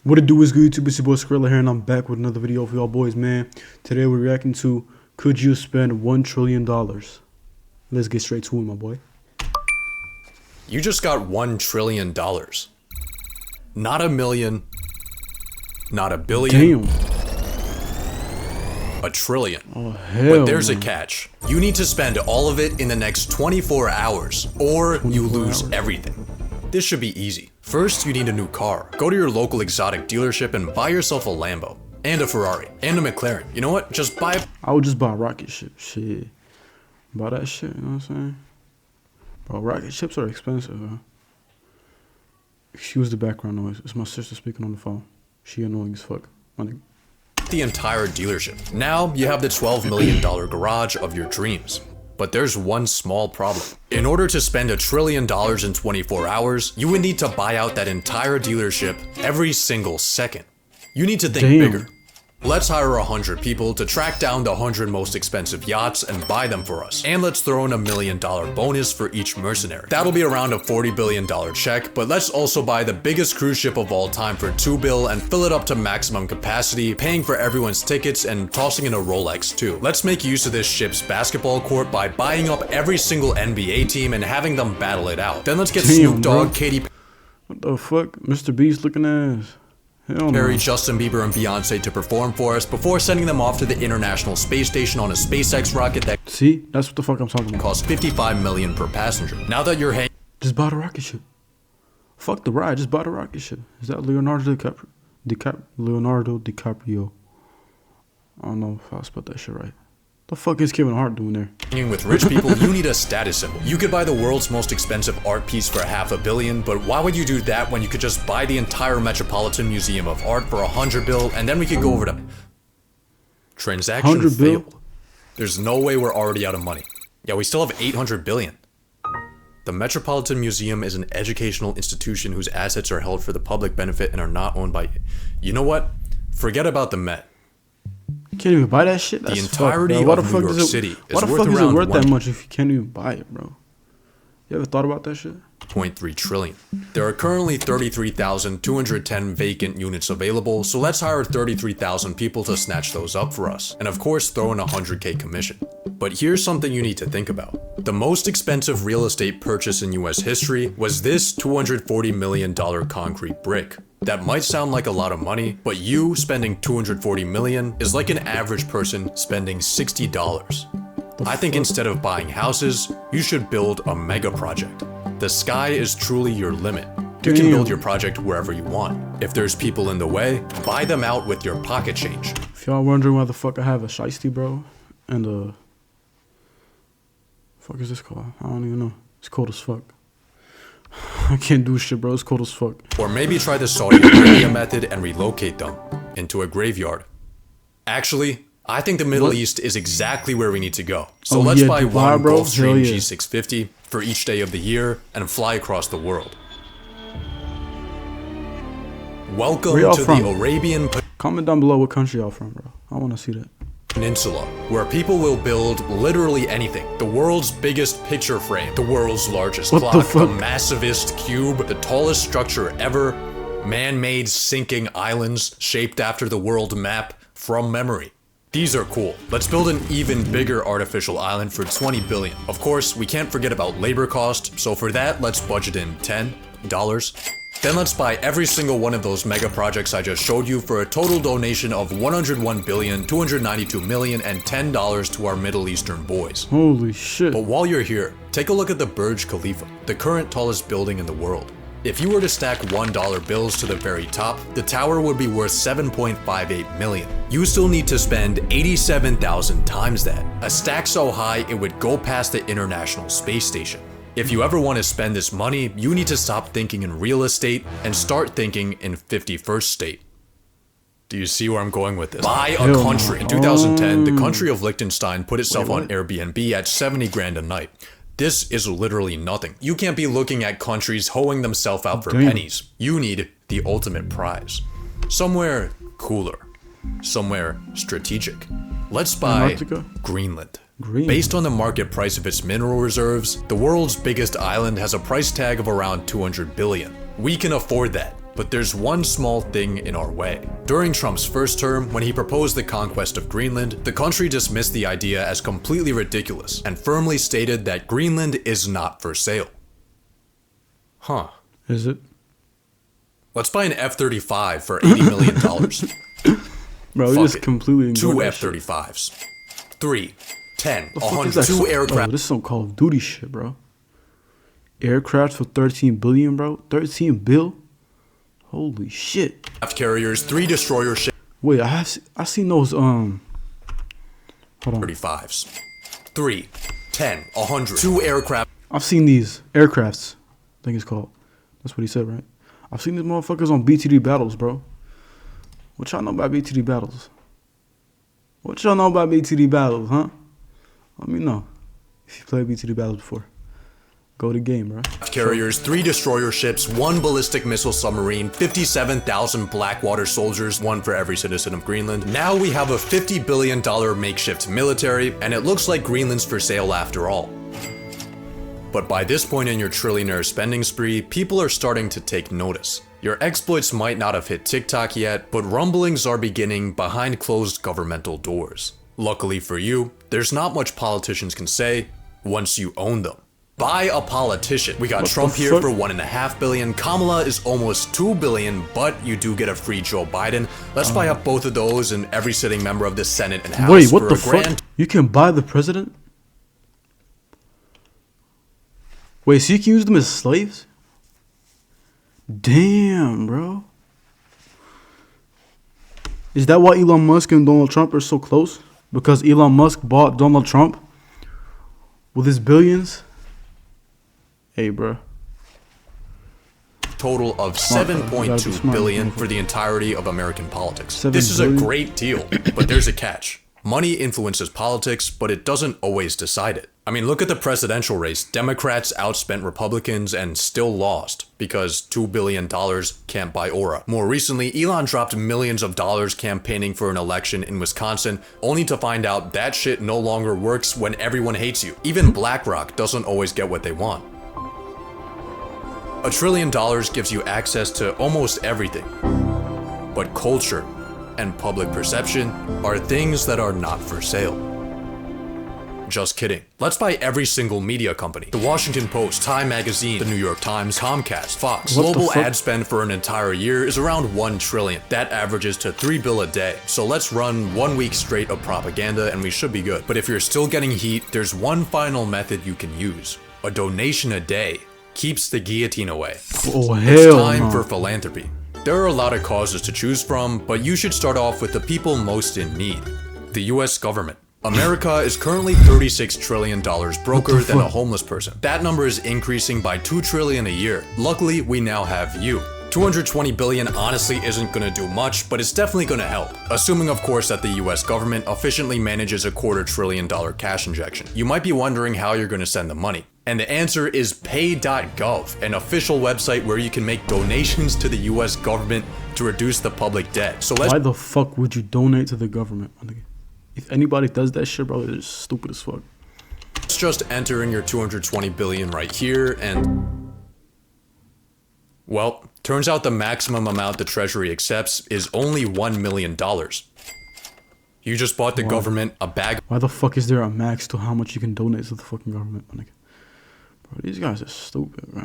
What it do is good YouTube, it's your boy Skrilla here and I'm back with another video for y'all boys, man. Today we're reacting to Could You Spend $1 trillion? Let's get straight to it, my boy. You just got $1 trillion. Not a million, not a billion. Damn. A trillion. Oh, hell, but there's man. a catch. You need to spend all of it in the next 24 hours or you lose everything. This should be easy. First, you need a new car. Go to your local exotic dealership and buy yourself a Lambo, and a Ferrari, and a McLaren. You know what? Just buy I would just buy a rocket ship. Shit. Buy that shit, you know what I'm saying? Bro, rocket ships are expensive, huh? Excuse the background noise. It's my sister speaking on the phone. She annoying as fuck. the entire dealership. Now you have the $12 million garage of your dreams. But there's one small problem. In order to spend $1 trillion in 24 hours, you would need to buy out that entire dealership every single second. You need to think bigger. Let's hire 100 people to track down the 100 most expensive yachts and buy them for us. And let's throw in $1 million bonus for each mercenary. That'll be around a $40 billion check, but let's also buy the biggest cruise ship of all time for $2 billion and fill it up to maximum capacity, paying for everyone's tickets and tossing in a Rolex too. Let's make use of this ship's basketball court by buying up every single NBA team and having them battle it out. Then let's get Snoop Dogg, Katy What the fuck? Mr. Beast looking ass. Hell Perry, no. Justin Bieber, and Beyonce to perform for us before sending them off to the International Space Station on a SpaceX rocket that See? That's what the fuck I'm talking about. costs $55 million per passenger. Now that you're hanging, Just buy the rocket ship. Fuck the ride, just buy the rocket ship. Is that Leonardo DiCaprio? I don't know if I spelled that shit right. The fuck is Kevin Hart doing there? with rich people, you need a status symbol. You could buy the world's most expensive art piece for $500 million, but why would you do that when you could just buy the entire Metropolitan Museum of Art for $100 billion, and then we could go over to transaction 100 bill? failed. There's no way we're already out of money. Yeah, we still have $800 billion. The Metropolitan Museum is an educational institution whose assets are held for the public benefit and are not owned by. You know what? Forget about the Met. You can't even buy that shit. That's The entirety fucked, bro. of New York City is why the worth fuck is it around worth that much if you can't even buy it, bro? You ever thought about that shit? 1.3 trillion. There are currently 33,210 vacant units available, so let's hire 33,000 people to snatch those up for us, and of course throw in a 100K commission. But here's something you need to think about. The most expensive real estate purchase in US history was this $240 million concrete brick. That might sound like a lot of money, but you spending $240 million is like an average person spending $60. I think instead of buying houses, you should build a mega project. The sky is truly your limit. You can build your project wherever you want. If there's people in the way, buy them out with your pocket change. If y'all wondering why the fuck I have a shiesty, bro, and fuck is this called? I don't even know. It's cold as fuck. I can't do shit, bro. It's cold as fuck. Or maybe try the Saudi Arabia method and relocate them into a graveyard. Actually, I think the Middle East is exactly where we need to go. So let's buy Dubai, one bro. Gulfstream Hell yeah. G650 for each day of the year and fly across the world. Welcome Where y'all to from? the Arabian Comment down below what country y'all from, bro. I want to see that. Peninsula, where people will build literally anything. The world's biggest picture frame, the world's largest What the clock, the fuck? massivest cube, the tallest structure ever, man-made sinking islands shaped after the world map from memory. These are cool. Let's build an even bigger artificial island for $20 billion. Of course, we can't forget about labor cost, so for that, let's budget in $10. Then let's buy every single one of those mega projects I just showed you for a total donation of $101,292,000,000 and $10 to our Middle Eastern boys. Holy shit. But while you're here, take a look at the Burj Khalifa, the current tallest building in the world. If you were to stack $1 bills to the very top, the tower would be worth $7.58 million. You still need to spend 87,000 times that. A stack so high it would go past the International Space Station. If you ever want to spend this money, you need to stop thinking in real estate and start thinking in 51st state. Do you see where I'm going with this? Buy a country. In 2010, the country of Liechtenstein put itself on Airbnb at 70 grand a night. This is literally nothing. You can't be looking at countries hoeing themselves out for pennies. You need the ultimate prize. Somewhere cooler. Somewhere strategic. Let's buy Antarctica? Greenland. Based on the market price of its mineral reserves, the world's biggest island has a price tag of around $200 billion. We can afford that. But there's one small thing in our way. During Trump's first term, when he proposed the conquest of Greenland, the country dismissed the idea as completely ridiculous and firmly stated that Greenland is not for sale. Huh. Is it? Let's buy an F-35 for $80 million. Bro, we just completely Two F-35s. 3, 10, 100, 2 aircraft. Bro, this is some Call of Duty shit, bro. Aircraft for 13 billion, bro. 13 bill? Holy shit. Carriers, 3 destroyer ships. Wait, I seen those, hold on. 35s. 3, 10, 100, 2 aircraft. I've seen these aircrafts, I think it's called. That's what he said, right? I've seen these motherfuckers on BTD battles, bro. What y'all know about BTD battles? What y'all know about BTD battles, huh? Let me know if you played BTD battles before. Go to game, bro. Carriers, 3 destroyer ships, 1 ballistic missile submarine, 57,000 Blackwater soldiers, 1 for every citizen of Greenland. Now we have a $50 billion makeshift military, and it looks like Greenland's for sale after all. But by this point in your trillionaire spending spree, people are starting to take notice. Your exploits might not have hit TikTok yet, but rumblings are beginning behind closed governmental doors. Luckily for you, there's not much politicians can say once you own them. Buy a politician. We got What Trump the here fuck? for $1.5 billion. Kamala is almost $2 billion, but you do get a free Joe Biden. Let's buy up both of those and every sitting member of the Senate and House Wait, for what the a grand. fuck? You can buy the president? Wait, so you can use them as slaves? Damn, bro. Is that why Elon Musk and Donald Trump are so close? Because Elon Musk bought Donald Trump with his billions? Hey, bro. Total of Smart, bro. You gotta be $7.2 smart, billion bro. for the entirety of American politics. 7 This is a billion? great deal, but there's a catch. Money influences politics, but it doesn't always decide it. I mean, look at the presidential race. Democrats outspent Republicans and still lost because $2 billion can't buy aura. More recently, Elon dropped millions of dollars campaigning for an election in Wisconsin, only to find out that shit no longer works when everyone hates you. Even BlackRock doesn't always get what they want. $1 trillion gives you access to almost everything, but culture and public perception are things that are not for sale. Just kidding. Let's buy every single media company. The Washington Post, Time Magazine, the New York Times, Comcast, Fox. What the Global fuck? ad spend for an entire year is around $1 trillion. That averages to $3 billion a day. So let's run 1 week straight of propaganda and we should be good. But if you're still getting heat, there's one final method you can use. A donation a day keeps the guillotine away. Oh, It's hell time no. for philanthropy. There are a lot of causes to choose from, but you should start off with the people most in need. The US government. America is currently $36 trillion broker than a fuck? homeless person. That number is increasing by $2 trillion a year. Luckily, we now have you. $220 billion honestly isn't gonna do much, but it's definitely gonna help. Assuming, of course, that the US government efficiently manages a $250 billion cash injection. You might be wondering how you're gonna send the money. And the answer is pay.gov, an official website where you can make donations to the US government to reduce the public debt. So let's Why the fuck would you donate to the government, my nigga? If anybody does that shit, bro, they're just stupid as fuck. just enter in your $220 billion right here and... Well, turns out the maximum amount the Treasury accepts is only $1 million. You just bought the government a bag Why the fuck is there a max to how much you can donate to the fucking government, my nigga? Bro, these guys are stupid, bro.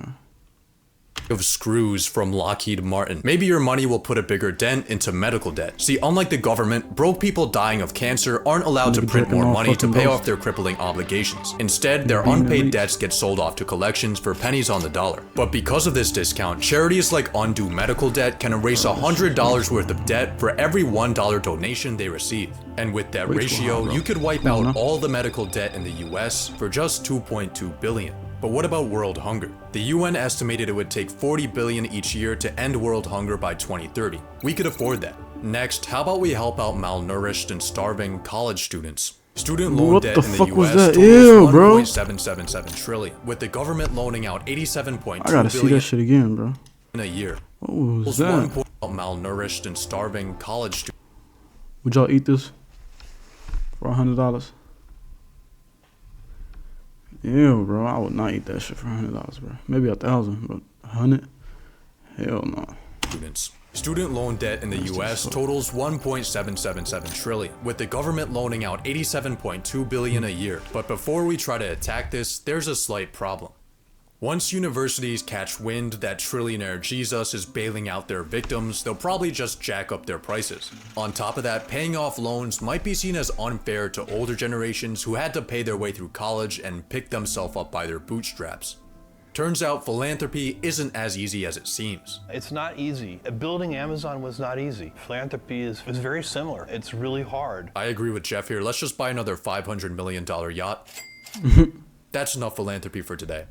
of screws from Lockheed Martin. Maybe your money will put a bigger dent into medical debt. See, unlike the government, broke people dying of cancer aren't allowed to Nigga print jerking more off money to fucking pay ghosts. off their crippling obligations. Instead, their Being unpaid elite. debts get sold off to collections for pennies on the dollar. But because of this discount, charities like Undo Medical Debt can erase $100 worth of debt for every $1 donation they receive. And with that Way too ratio, high, bro. you could wipe Come on out now. all the medical debt in the US for just $2.2 billion. But what about world hunger? The UN estimated it would take $40 billion each year to end world hunger by 2030. We could afford that. Next, how about we help out malnourished and starving college students? Student loan What debt the in the fuck was US that? totals Ew, bro. $1.777 trillion, with the government loaning out $87.2 I gotta see that billion shit again, bro. in a year. What was One that? point malnourished and starving college students. Would y'all eat this for $100? Ew, bro. I would not eat that shit for $100, bro. Maybe 1,000, but 100? Hell no. students. Student loan debt in the US totals 1.777 trillion, with the government loaning out 87.2 billion a year. But before we try to attack this, there's a slight problem. Once universities catch wind that trillionaire Jesus is bailing out their victims, they'll probably just jack up their prices. On top of that, paying off loans might be seen as unfair to older generations who had to pay their way through college and pick themselves up by their bootstraps. Turns out philanthropy isn't as easy as it seems. It's not easy. Building Amazon was not easy. Philanthropy is very similar. It's really hard. I agree with Jeff here. Let's just buy another $500 million yacht. That's enough philanthropy for today.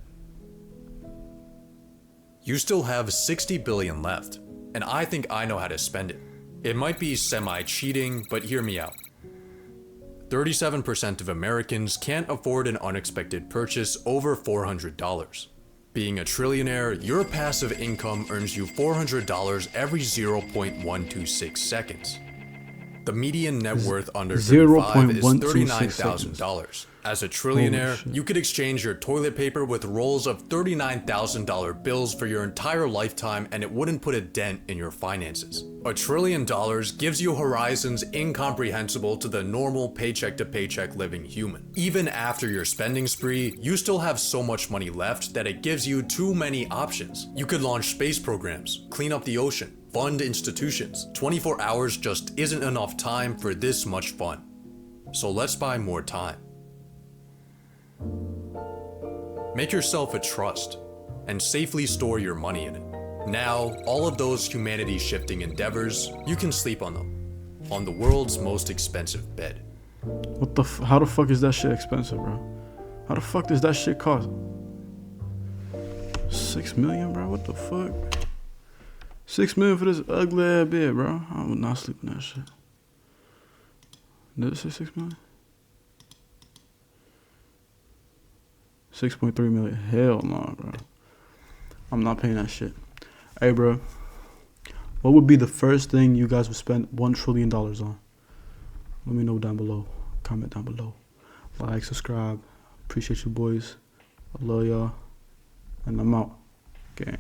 You still have 60 billion left, and I think I know how to spend it. It might be semi-cheating, but hear me out. 37% of Americans can't afford an unexpected purchase over $400. Being a trillionaire, your passive income earns you $400 every 0.126 seconds. The median net worth under 35 is $39,000. As a trillionaire, you could exchange your toilet paper with rolls of $39,000 bills for your entire lifetime and it wouldn't put a dent in your finances. $1 trillion gives you horizons incomprehensible to the normal paycheck-to-paycheck living human. Even after your spending spree, you still have so much money left that it gives you too many options. You could launch space programs, clean up the ocean, fund institutions. 24 hours just isn't enough time for this much fun. So let's buy more time. Make yourself a trust and safely store your money in it. Now, all of those humanity-shifting endeavors, you can sleep on them, on the world's most expensive bed. How the fuck is that shit expensive, bro? How the fuck does that shit cost? 6 million, bro? What the fuck? 6 million for this ugly ass bed, bro. I would not sleep in that shit. Did it say 6 million? 6.3 million. Hell no, bro. I'm not paying that shit. Hey, bro. What would be the first thing you guys would spend $1 trillion on? Let me know down below. Comment down below. Like, subscribe. Appreciate you boys. I love y'all. And I'm out. Gang.